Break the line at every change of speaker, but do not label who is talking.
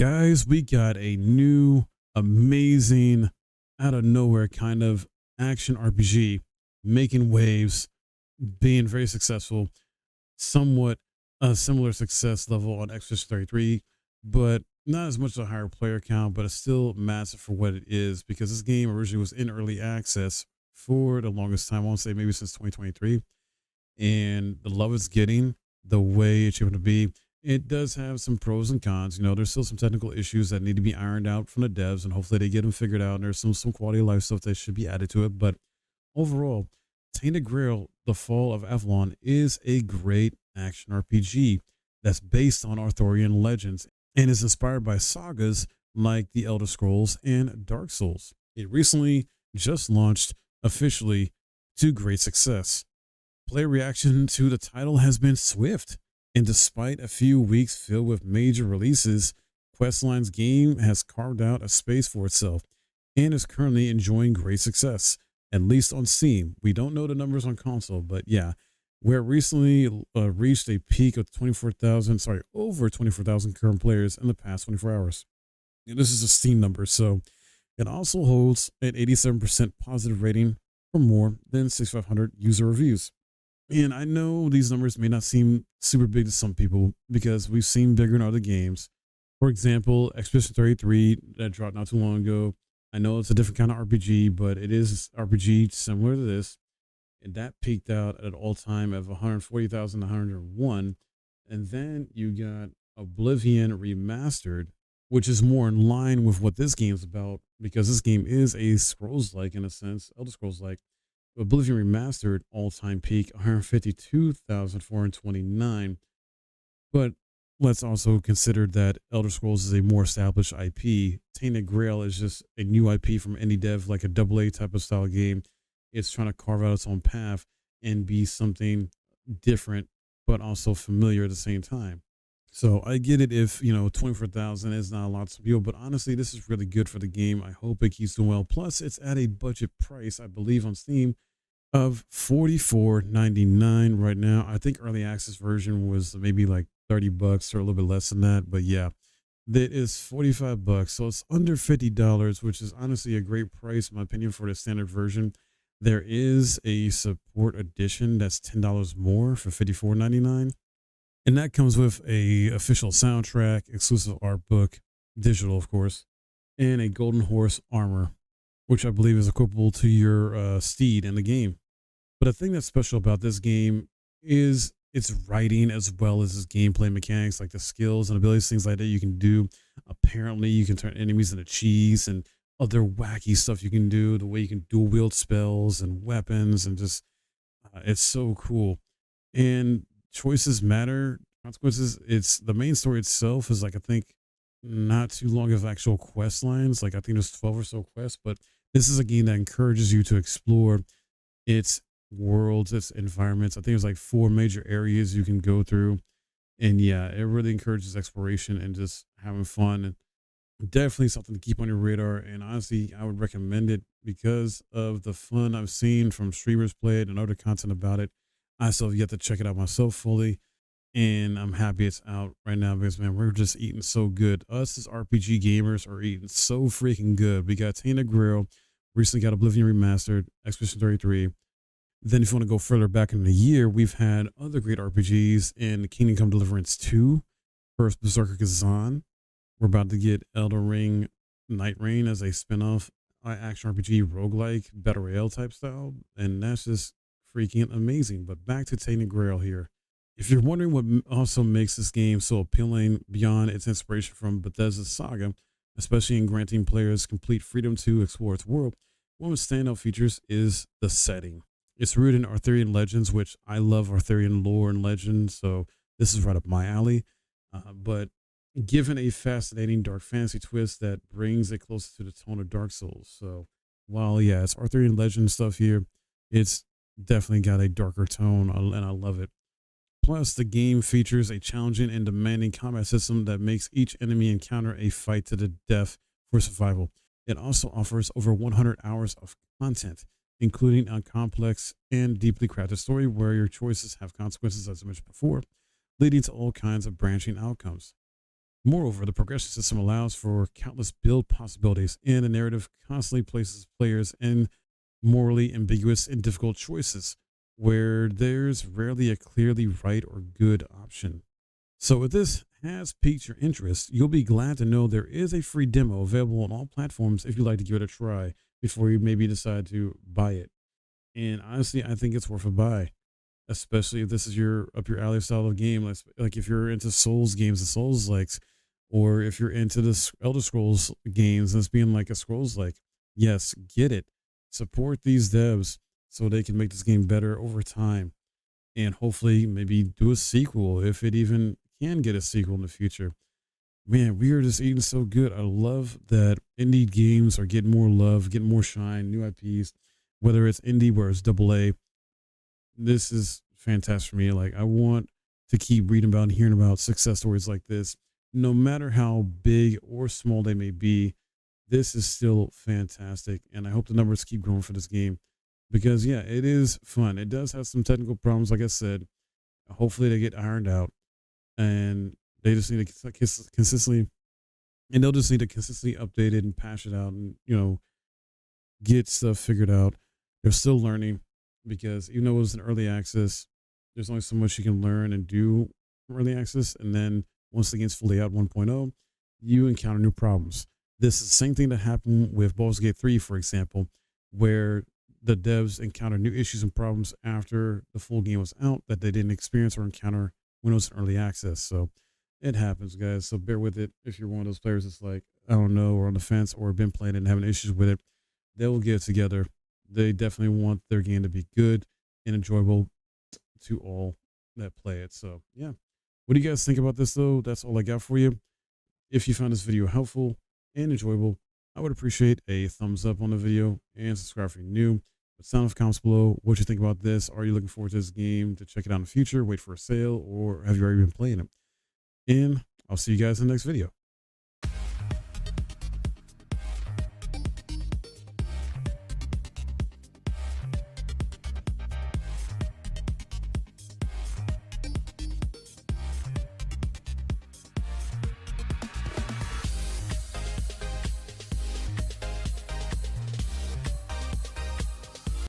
Guys, we got a new, amazing, out of nowhere kind of action RPG making waves, being very successful, somewhat a similar success level on Xbox 33, but not as much a higher player count, but it's still massive for what it is because this game originally was in early access for the longest time. I want to say maybe since 2023, and the love it's getting, the way it's able to be. It does have some pros and cons. You know, there's still some technical issues that need to be ironed out from the devs, and hopefully they get them figured out. And there's some quality of life stuff that should be added to it. But overall, Tainted Grail: The Fall of Avalon is a great action RPG that's based on Arthurian legends and is inspired by sagas like The Elder Scrolls and Dark Souls. It recently just launched officially to great success. Player reaction to the title has been swift, and despite a few weeks filled with major releases, Questline's game has carved out a space for itself and is currently enjoying great success, at least on Steam. We don't know the numbers on console, but yeah, where it recently reached a peak of over 24,000 current players in the past 24 hours. And this is a Steam number, so it also holds an 87% positive rating for more than 6,500 user reviews. And I know these numbers may not seem super big to some people because we've seen bigger in other games. For example, Expedition 33 that dropped not too long ago. I know it's a different kind of RPG, but it is RPG similar to this. And that peaked out at an all time of 140,101. And then you got Oblivion Remastered, which is more in line with what this game's about because this game is a Scrolls like in a sense, Elder Scrolls like. Oblivion Remastered all-time peak 152,429. But let's also consider that Elder Scrolls is a more established IP. Tainted Grail is just a new IP from indie dev, like a AA type of style game. It's trying to carve out its own path and be something different, but also familiar at the same time. So I get it if, 24,000 is not a lot to people, but honestly, this is really good for the game. I hope it keeps doing well. Plus, it's at a budget price, I believe, on Steam of $44.99 right now. I think early access version was maybe like $30 or a little bit less than that. But yeah, that is $45. So it's under $50, which is honestly a great price, in my opinion, for the standard version. There is a support edition that's $10 more for $54.99. And that comes with a official soundtrack, exclusive art book, digital, of course, and a golden horse armor, which I believe is equitable to your steed in the game. But the thing that's special about this game is its writing as well as its gameplay mechanics, like the skills and abilities, things like that you can do. Apparently, you can turn enemies into cheese and other wacky stuff you can do, the way you can dual wield spells and weapons, and just it's so cool. And choices matter, consequences. It's the main story itself is like I think not too long of actual quest lines. Like I think there's 12 or so quests, but this is a game that encourages you to explore its worlds, its environments. I think there's like four major areas you can go through. And yeah, it really encourages exploration and just having fun. And definitely something to keep on your radar. And honestly, I would recommend it because of the fun I've seen from streamers play it and other content about it. I still have yet to check it out myself fully, and I'm happy it's out right now because man, we're just eating so good. Us as RPG gamers are eating so freaking good. We got Tainted Grail, recently got Oblivion Remastered, Expedition 33. Then if you want to go further back in the year, we've had other great RPGs in Kingdom Come Deliverance 2, first Berserker Kazan. We're about to get Elden Ring Night Rain as a spin-off action RPG roguelike battle royale type style, and that's just freaking amazing. But back to Tainted Grail here. If you're wondering what also makes this game so appealing beyond its inspiration from Bethesda's saga, especially in granting players complete freedom to explore its world, one of the standout features is the setting. It's rooted in Arthurian legends, which I love Arthurian lore and legends, so this is right up my alley. But given a fascinating dark fantasy twist that brings it closer to the tone of Dark Souls. So while, yeah, it's Arthurian legend stuff here, it's definitely got a darker tone, and I love it. Plus, the game features a challenging and demanding combat system that makes each enemy encounter a fight to the death for survival. It also offers over 100 hours of content, including a complex and deeply crafted story where your choices have consequences, as I mentioned before, leading to all kinds of branching outcomes. Moreover, the progression system allows for countless build possibilities, and the narrative constantly places players in morally ambiguous and difficult choices where there's rarely a clearly right or good option. So, if this has piqued your interest, you'll be glad to know there is a free demo available on all platforms if you'd like to give it a try before you maybe decide to buy it. And honestly, I think it's worth a buy, especially if this is your up your alley style of game. Like if you're into Souls games and Souls likes, or if you're into this Elder Scrolls games and it's being like a Scrolls like, yes, get it. Support these devs so they can make this game better over time, and hopefully maybe do a sequel if it even can get a sequel in the future. Man, we are just eating so good. I love that indie games are getting more love, getting more shine, new IPs, whether it's indie, where it's double A. This is fantastic for me. Like, I want to keep reading about and hearing about success stories like this, no matter how big or small they may be. This is still fantastic, and I hope the numbers keep growing for this game because, yeah, it is fun. It does have some technical problems, like I said. Hopefully, they get ironed out, and they just need to consistently, and they'll just need to consistently update it and patch it out, and get stuff figured out. They're still learning because even though it was in early access, there's only so much you can learn and do from early access. And then once the game's fully out 1.0, you encounter new problems. This is the same thing that happened with Baldur's Gate 3, for example, where the devs encountered new issues and problems after the full game was out that they didn't experience or encounter when it was in early access. So it happens, guys. So bear with it if you're one of those players that's like, I don't know, or on the fence, or been playing it and having issues with it. They will get it together. They definitely want their game to be good and enjoyable to all that play it. So, yeah. What do you guys think about this, though? That's all I got for you. If you found this video helpful and enjoyable, I would appreciate a thumbs up on the video and subscribe if you're new. But sound off comments below what you think about this. Are you looking forward to this game to check it out in the future, wait for a sale, or have you already been playing it? And I'll see you guys in the next video.